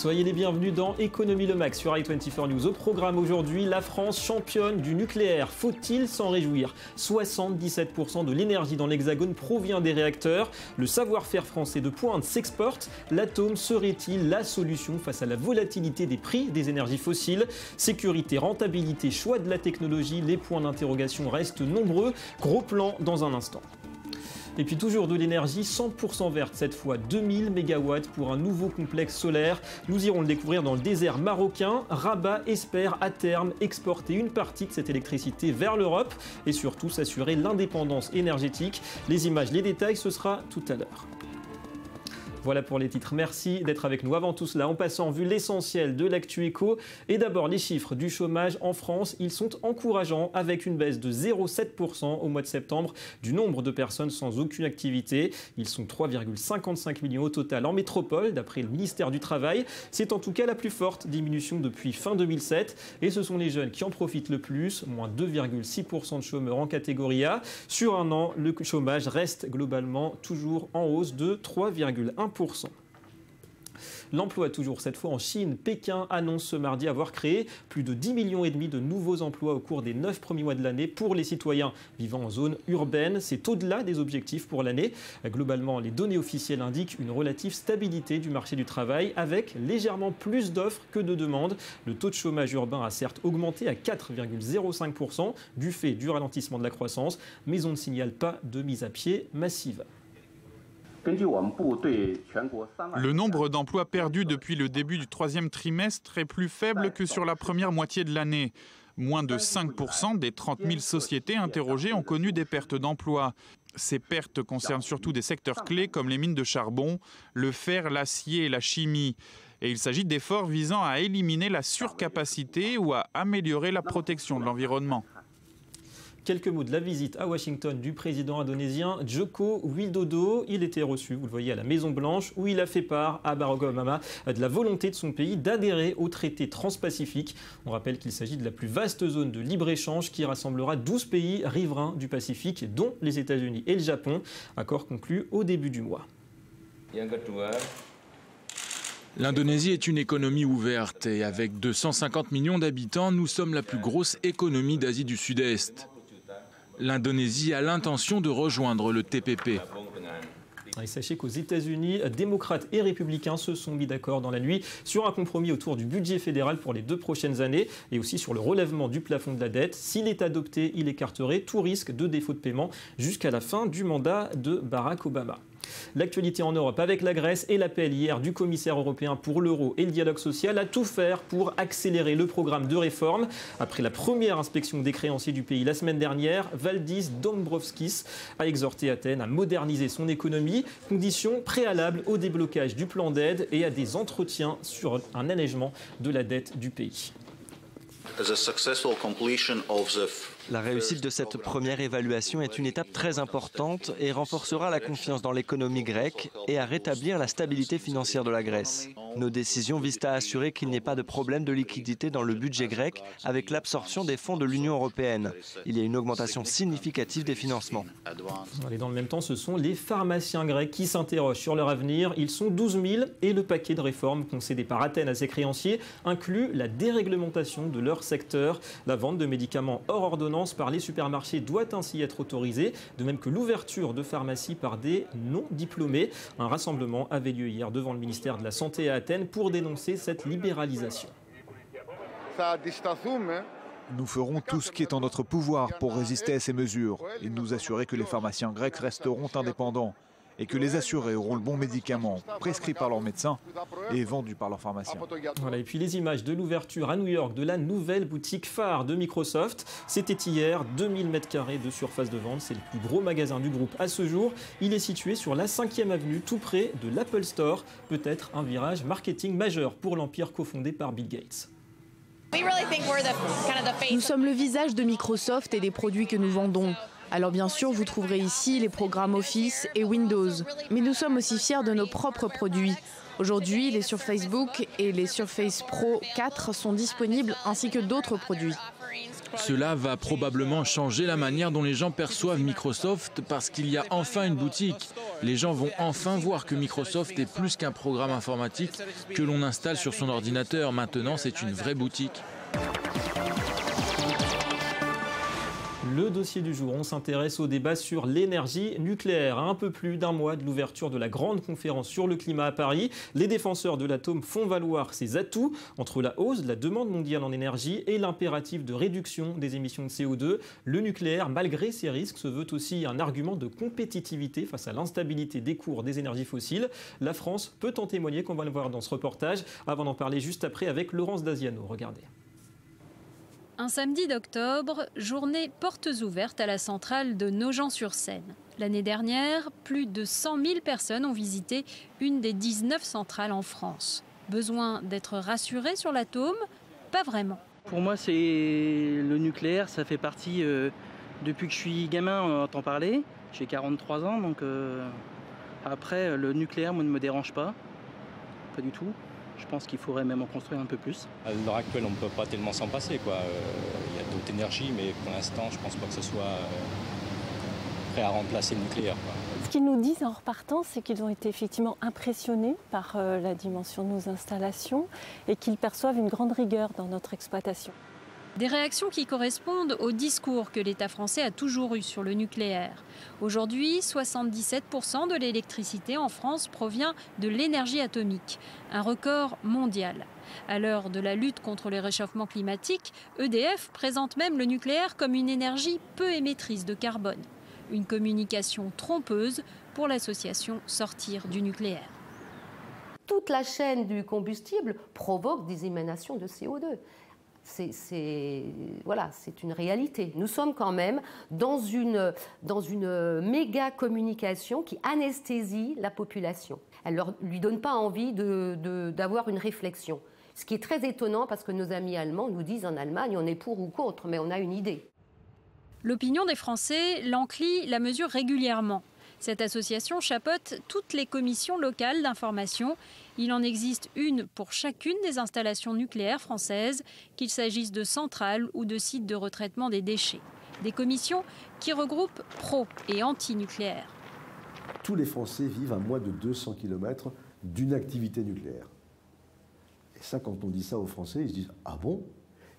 Soyez les bienvenus dans Économie le Max sur i24 News. Au programme aujourd'hui, la France championne du nucléaire. Faut-il s'en réjouir? 77% de l'énergie dans l'Hexagone provient des réacteurs. Le savoir-faire français de pointe s'exporte. L'atome serait-il la solution face à la volatilité des prix des énergies fossiles? Sécurité, rentabilité, choix de la technologie, les points d'interrogation restent nombreux. Gros plan dans un instant. Et puis toujours de l'énergie 100% verte cette fois, 2000 MW pour un nouveau complexe solaire. Nous irons le découvrir dans le désert marocain. Rabat espère à terme exporter une partie de cette électricité vers l'Europe et surtout s'assurer l'indépendance énergétique. Les images, les détails, ce sera tout à l'heure. Voilà pour les titres. Merci d'être avec nous. Avant tout cela, on passe en vue l'essentiel de l'actu éco. Et d'abord, les chiffres du chômage en France, ils sont encourageants avec une baisse de 0,7% au mois de septembre du nombre de personnes sans aucune activité. Ils sont 3,55 millions au total en métropole, d'après le ministère du Travail. C'est en tout cas la plus forte diminution depuis fin 2007. Et ce sont les jeunes qui en profitent le plus, moins 2,6% de chômeurs en catégorie A. Sur un an, le chômage reste globalement toujours en hausse de 3,1%. L'emploi toujours cette fois en Chine. Pékin annonce ce mardi avoir créé plus de 10,5 millions de nouveaux emplois au cours des 9 premiers mois de l'année pour les citoyens vivant en zone urbaine. C'est au-delà des objectifs pour l'année. Globalement, les données officielles indiquent une relative stabilité du marché du travail avec légèrement plus d'offres que de demandes. Le taux de chômage urbain a certes augmenté à 4,05% du fait du ralentissement de la croissance, mais on ne signale pas de mise à pied massive. Le nombre d'emplois perdus depuis le début du troisième trimestre est plus faible que sur la première moitié de l'année. Moins de 5% des 30 000 sociétés interrogées ont connu des pertes d'emplois. Ces pertes concernent surtout des secteurs clés comme les mines de charbon, le fer, l'acier et la chimie. Et il s'agit d'efforts visant à éliminer la surcapacité ou à améliorer la protection de l'environnement. Quelques mots de la visite à Washington du président indonésien Joko Widodo. Il était reçu, vous le voyez, à la Maison-Blanche, où il a fait part à Barack Obama de la volonté de son pays d'adhérer au traité transpacifique. On rappelle qu'il s'agit de la plus vaste zone de libre-échange qui rassemblera 12 pays riverains du Pacifique, dont les États-Unis et le Japon. Accord conclu au début du mois. L'Indonésie est une économie ouverte et avec 250 millions d'habitants, nous sommes la plus grosse économie d'Asie du Sud-Est. L'Indonésie a l'intention de rejoindre le TPP. Et sachez qu'aux États-Unis, démocrates et républicains se sont mis d'accord dans la nuit sur un compromis autour du budget fédéral pour les 2 prochaines années et aussi sur le relèvement du plafond de la dette. S'il est adopté, il écarterait tout risque de défaut de paiement jusqu'à la fin du mandat de Barack Obama. L'actualité en Europe avec la Grèce et l'appel hier du commissaire européen pour l'euro et le dialogue social à tout faire pour accélérer le programme de réforme. Après la première inspection des créanciers du pays la semaine dernière, Valdis Dombrovskis a exhorté Athènes à moderniser son économie, condition préalable au déblocage du plan d'aide et à des entretiens sur un allègement de la dette du pays. La réussite de cette première évaluation est une étape très importante et renforcera la confiance dans l'économie grecque et à rétablir la stabilité financière de la Grèce. Nos décisions visent à assurer qu'il n'y ait pas de problème de liquidité dans le budget grec avec l'absorption des fonds de l'Union européenne. Il y a une augmentation significative des financements. Et dans le même temps, ce sont les pharmaciens grecs qui s'interrogent sur leur avenir. Ils sont 12 000 et le paquet de réformes concédé par Athènes à ses créanciers inclut la déréglementation de leur secteur. La vente de médicaments hors ordonnance par les supermarchés doit ainsi être autorisée, de même que l'ouverture de pharmacies par des non-diplômés. Un rassemblement avait lieu hier devant le ministère de la Santé à Athènes pour dénoncer cette libéralisation. Nous ferons tout ce qui est en notre pouvoir pour résister à ces mesures et nous assurer que les pharmaciens grecs resteront indépendants et que les assurés auront le bon médicament prescrit par leur médecin et vendu par leur pharmacien. Voilà, et puis les images de l'ouverture à New York de la nouvelle boutique phare de Microsoft. C'était hier, 2000 m² de surface de vente. C'est le plus gros magasin du groupe à ce jour. Il est situé sur la 5e avenue, tout près de l'Apple Store. Peut-être un virage marketing majeur pour l'empire cofondé par Bill Gates. Nous sommes le visage de Microsoft et des produits que nous vendons. Alors bien sûr, vous trouverez ici les programmes Office et Windows. Mais nous sommes aussi fiers de nos propres produits. Aujourd'hui, les Surface Book et les Surface Pro 4 sont disponibles ainsi que d'autres produits. Cela va probablement changer la manière dont les gens perçoivent Microsoft parce qu'il y a enfin une boutique. Les gens vont enfin voir que Microsoft est plus qu'un programme informatique que l'on installe sur son ordinateur. Maintenant, c'est une vraie boutique. Le dossier du jour, on s'intéresse au débat sur l'énergie nucléaire. À un peu plus d'un mois de l'ouverture de la grande conférence sur le climat à Paris, les défenseurs de l'atome font valoir ses atouts entre la hausse de la demande mondiale en énergie et l'impératif de réduction des émissions de CO2. Le nucléaire, malgré ses risques, se veut aussi un argument de compétitivité face à l'instabilité des cours des énergies fossiles. La France peut en témoigner, qu'on va le voir dans ce reportage. Avant d'en parler juste après avec Laurence Daziano. Regardez. Un samedi d'octobre, journée portes ouvertes à la centrale de Nogent-sur-Seine. L'année dernière, plus de 100 000 personnes ont visité une des 19 centrales en France. Besoin d'être rassuré sur l'atome? Pas vraiment. Pour moi, c'est le nucléaire, ça fait partie, depuis que je suis gamin, on en entend parler. J'ai 43 ans, donc après, le nucléaire, moi, ne me dérange pas du tout. Je pense qu'il faudrait même en construire un peu plus. À l'heure actuelle, on ne peut pas tellement s'en passer, quoi. Il y a d'autres énergies, mais pour l'instant, je ne pense pas que ce soit prêt à remplacer le nucléaire, quoi. Ce qu'ils nous disent en repartant, c'est qu'ils ont été effectivement impressionnés par la dimension de nos installations et qu'ils perçoivent une grande rigueur dans notre exploitation. Des réactions qui correspondent au discours que l'État français a toujours eu sur le nucléaire. Aujourd'hui, 77% de l'électricité en France provient de l'énergie atomique, un record mondial. À l'heure de la lutte contre le réchauffement climatique, EDF présente même le nucléaire comme une énergie peu émettrice de carbone. Une communication trompeuse pour l'association Sortir du nucléaire. Toute la chaîne du combustible provoque des émanations de CO2. Voilà, c'est une réalité. Nous sommes quand même dans une méga communication qui anesthésie la population. Elle ne lui donne pas envie d'avoir une réflexion. Ce qui est très étonnant parce que nos amis allemands nous disent en Allemagne on est pour ou contre, mais on a une idée. L'opinion des Français l'enclie la mesure régulièrement. Cette association chapeaute toutes les commissions locales d'information. Il en existe une pour chacune des installations nucléaires françaises, qu'il s'agisse de centrales ou de sites de retraitement des déchets. Des commissions qui regroupent pro- et anti-nucléaire. Tous les Français vivent à moins de 200 km d'une activité nucléaire. Et ça, quand on dit ça aux Français, ils se disent « Ah bon ?»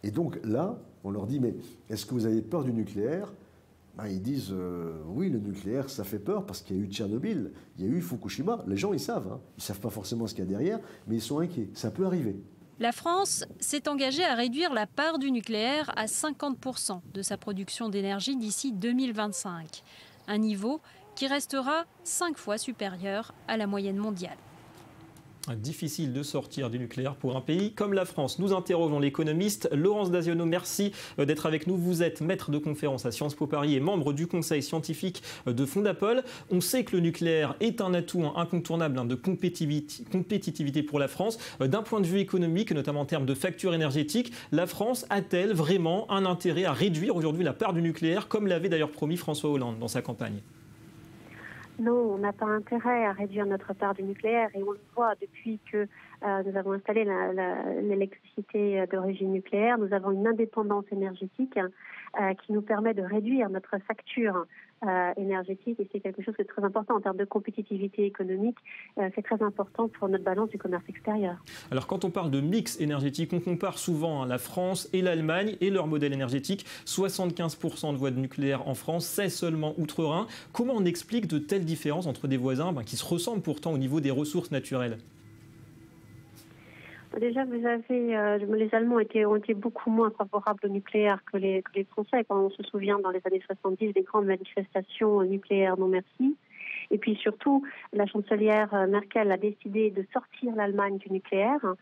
Et donc là, on leur dit « Mais est-ce que vous avez peur du nucléaire ?» Ils disent oui, le nucléaire, ça fait peur parce qu'il y a eu Tchernobyl, il y a eu Fukushima. Les gens, ils savent. Ils ne savent pas forcément ce qu'il y a derrière, mais ils sont inquiets. Ça peut arriver. La France s'est engagée à réduire la part du nucléaire à 50% de sa production d'énergie d'ici 2025. Un niveau qui restera 5 fois supérieur à la moyenne mondiale. Difficile de sortir du nucléaire pour un pays comme la France. Nous interrogeons l'économiste Laurence Daziano. Merci d'être avec nous. Vous êtes maître de conférence à Sciences Po Paris et membre du conseil scientifique de Fondapol. On sait que le nucléaire est un atout incontournable de compétitivité pour la France. D'un point de vue économique, notamment en termes de facture énergétique, la France a-t-elle vraiment un intérêt à réduire aujourd'hui la part du nucléaire, comme l'avait d'ailleurs promis François Hollande dans sa campagne ? Non, on n'a pas intérêt à réduire notre part du nucléaire et on le voit depuis que nous avons installé l'électricité d'origine nucléaire. Nous avons une indépendance énergétique qui nous permet de réduire notre facture énergétique et c'est quelque chose de très important en termes de compétitivité économique. C'est très important pour notre balance du commerce extérieur. Alors quand on parle de mix énergétique, on compare souvent la France et l'Allemagne et leur modèle énergétique. 75% de voies de nucléaire en France, c'est seulement outre-Rhin. Comment on explique de telles différences entre des voisins qui se ressemblent pourtant au niveau des ressources naturelles ? Déjà, vous avez, les Allemands ont été beaucoup moins favorables au nucléaire que les Français. Quand on se souvient, dans les années 70, des grandes manifestations nucléaires non merci. Et puis surtout, la chancelière Merkel a décidé de sortir l'Allemagne du nucléaire,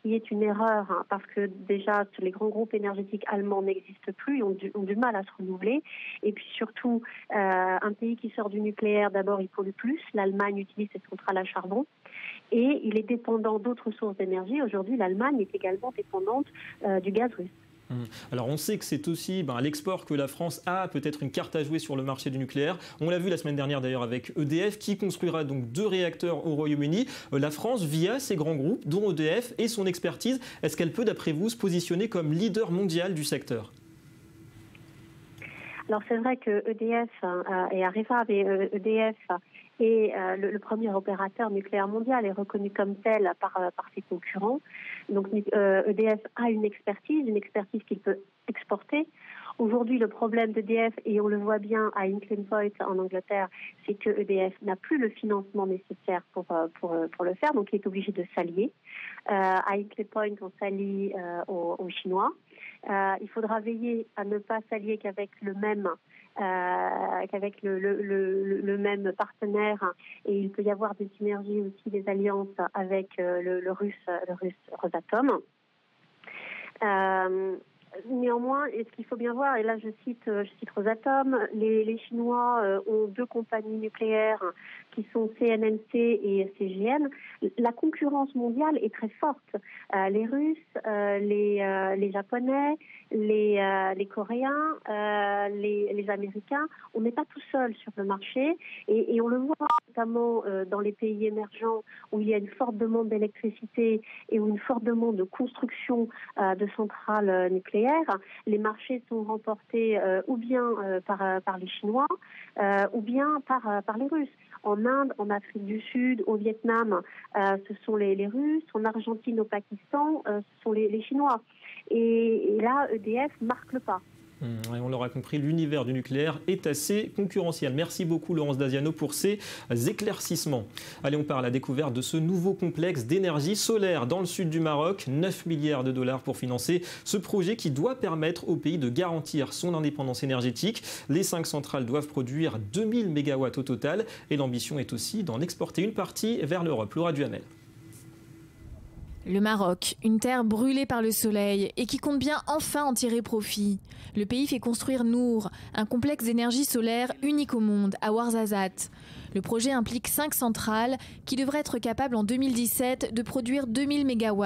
qui est une erreur, parce que déjà, les grands groupes énergétiques allemands n'existent plus, ont du mal à se renouveler. Et puis surtout, un pays qui sort du nucléaire, d'abord, il pollue plus. L'Allemagne utilise ses centrales à charbon. Et il est dépendant d'autres sources d'énergie. Aujourd'hui, l'Allemagne est également dépendante du gaz russe. Alors on sait que c'est aussi à l'export que la France a peut-être une carte à jouer sur le marché du nucléaire. On l'a vu la semaine dernière d'ailleurs avec EDF qui construira donc 2 réacteurs au Royaume-Uni. La France, via ces grands groupes, dont EDF et son expertise, est-ce qu'elle peut d'après vous se positionner comme leader mondial du secteur ? Alors c'est vrai que EDF et Areva, EDF Et le premier opérateur nucléaire mondial est reconnu comme tel par ses concurrents. Donc EDF a une expertise qu'il peut exporter. Aujourd'hui, le problème d'EDF, et on le voit bien à Hinkley Point en Angleterre, c'est que EDF n'a plus le financement nécessaire pour le faire, donc il est obligé de s'allier. À Hinkley Point, on s'allie aux Chinois. Il faudra veiller à ne pas s'allier qu'avec le même même partenaire, et il peut y avoir des synergies aussi, des alliances avec le russe Rosatom. Néanmoins, et ce qu'il faut bien voir, et là je cite Rosatom, les Chinois ont 2 compagnies nucléaires qui sont CNNC et CGN. La concurrence mondiale est très forte. Les Russes, les Japonais, les Coréens, les Américains, on n'est pas tout seul sur le marché, et on le voit notamment dans les pays émergents où il y a une forte demande d'électricité et où une forte demande de construction de centrales nucléaires. Les marchés sont remportés ou bien par les Chinois ou bien par les Russes. En Inde, en Afrique du Sud, au Vietnam, ce sont les Russes. En Argentine, au Pakistan, ce sont les Chinois. Et là, EDF marque le pas. Et on l'aura compris, l'univers du nucléaire est assez concurrentiel. Merci beaucoup Laurence Daziano pour ces éclaircissements. Allez, on part à la découverte de ce nouveau complexe d'énergie solaire dans le sud du Maroc. 9 milliards de dollars pour financer ce projet qui doit permettre au pays de garantir son indépendance énergétique. Les 5 centrales doivent produire 2000 MW au total et l'ambition est aussi d'en exporter une partie vers l'Europe. Laura Duhamel. Le Maroc, une terre brûlée par le soleil et qui compte bien enfin en tirer profit. Le pays fait construire Nour, un complexe d'énergie solaire unique au monde, à Ouarzazate. Le projet implique 5 centrales qui devraient être capables en 2017 de produire 2000 MW.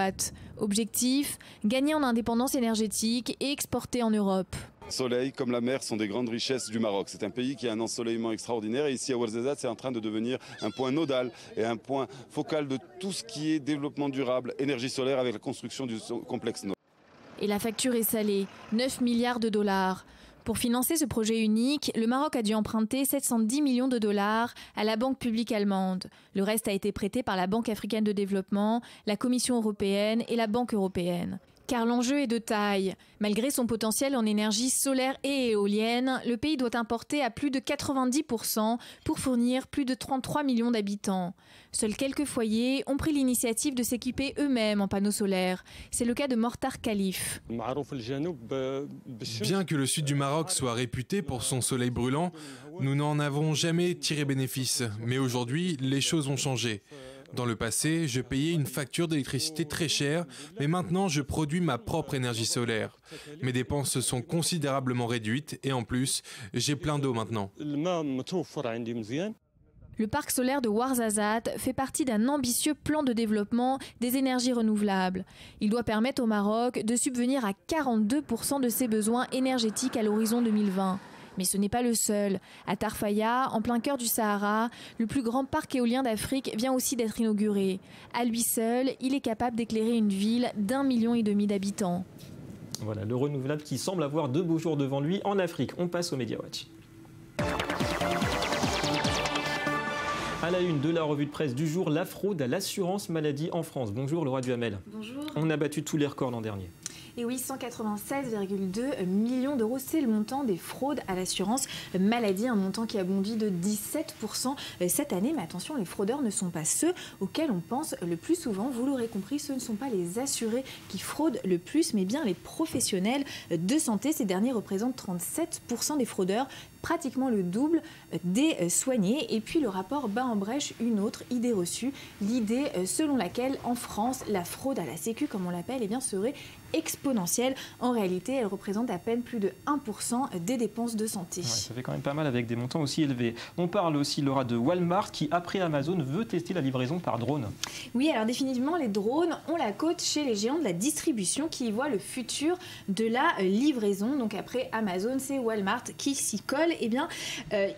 Objectif, gagner en indépendance énergétique et exporter en Europe. Soleil comme la mer sont des grandes richesses du Maroc. C'est un pays qui a un ensoleillement extraordinaire et ici à Ouarzazate, c'est en train de devenir un point nodal et un point focal de tout ce qui est développement durable, énergie solaire avec la construction du complexe Nour. Et la facture est salée, 9 milliards de dollars. Pour financer ce projet unique, le Maroc a dû emprunter 710 millions de dollars à la Banque publique allemande. Le reste a été prêté par la Banque africaine de développement, la Commission européenne et la Banque européenne. Car l'enjeu est de taille. Malgré son potentiel en énergie solaire et éolienne, le pays doit importer à plus de 90% pour fournir plus de 33 millions d'habitants. Seuls quelques foyers ont pris l'initiative de s'équiper eux-mêmes en panneaux solaires. C'est le cas de Mortar Khalif. Bien que le sud du Maroc soit réputé pour son soleil brûlant, nous n'en avons jamais tiré bénéfice. Mais aujourd'hui, les choses ont changé. Dans le passé, je payais une facture d'électricité très chère, mais maintenant je produis ma propre énergie solaire. Mes dépenses se sont considérablement réduites et en plus, j'ai plein d'eau maintenant. Le parc solaire de Ouarzazate fait partie d'un ambitieux plan de développement des énergies renouvelables. Il doit permettre au Maroc de subvenir à 42% de ses besoins énergétiques à l'horizon 2020. Mais ce n'est pas le seul. À Tarfaya, en plein cœur du Sahara, le plus grand parc éolien d'Afrique vient aussi d'être inauguré. À lui seul, il est capable d'éclairer une ville d'1,5 million d'habitants. Voilà, le renouvelable qui semble avoir de beaux jours devant lui en Afrique. On passe au Media Watch. À la une de la revue de presse du jour, la fraude à l'assurance maladie en France. Bonjour Laura Duhamel. Bonjour. On a battu tous les records l'an dernier. Et oui, 196,2 millions d'euros, c'est le montant des fraudes à l'assurance maladie, un montant qui a bondi de 17% cette année. Mais attention, les fraudeurs ne sont pas ceux auxquels on pense le plus souvent. Vous l'aurez compris, ce ne sont pas les assurés qui fraudent le plus, mais bien les professionnels de santé. Ces derniers représentent 37% des fraudeurs, pratiquement le double des soignés. Et puis le rapport bat en brèche une autre idée reçue, l'idée selon laquelle en France, la fraude à la Sécu, comme on l'appelle, eh bien, serait exponentielle. En réalité, elle représente à peine plus de 1% des dépenses de santé. Ouais, ça fait quand même pas mal avec des montants aussi élevés. On parle aussi, Laura, de Walmart qui, après Amazon, veut tester la livraison par drone. Oui, alors définitivement, les drones ont la cote chez les géants de la distribution qui y voient le futur de la livraison. Donc après Amazon, c'est Walmart qui s'y colle. Eh bien,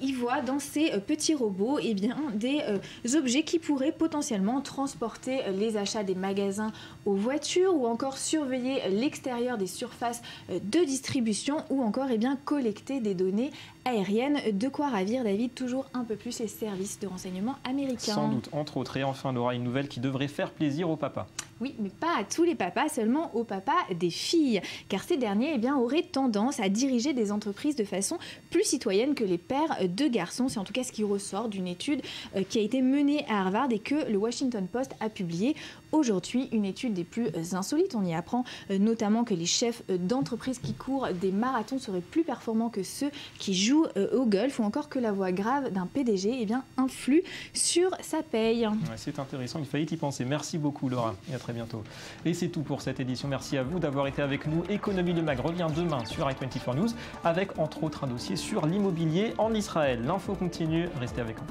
ils voient dans ces petits robots eh bien, des objets qui pourraient potentiellement transporter les achats des magasins aux voitures ou encore surveiller l'extérieur des surfaces de distribution ou encore collecter des données aériennes. De quoi ravir, David, toujours un peu plus les services de renseignement américains. Sans doute, entre autres. Et enfin, Laura, une nouvelle qui devrait faire plaisir aux papas. Oui, mais pas à tous les papas, seulement aux papas des filles. Car ces derniers auraient tendance à diriger des entreprises de façon plus citoyenne que les pères de garçons. C'est en tout cas ce qui ressort d'une étude qui a été menée à Harvard et que le Washington Post a publiée aujourd'hui. Une étude des plus insolites. On y apprend notamment que les chefs d'entreprises qui courent des marathons seraient plus performants que ceux qui jouent au golf, ou encore que la voix grave d'un PDG influe sur sa paye. Ouais, c'est intéressant, il fallait y penser. Merci beaucoup, Laura, et à très bientôt. Et c'est tout pour cette édition. Merci à vous d'avoir été avec nous. Économie de Mag revient demain sur i24 News avec entre autres un dossier sur l'immobilier en Israël. L'info continue, restez avec nous.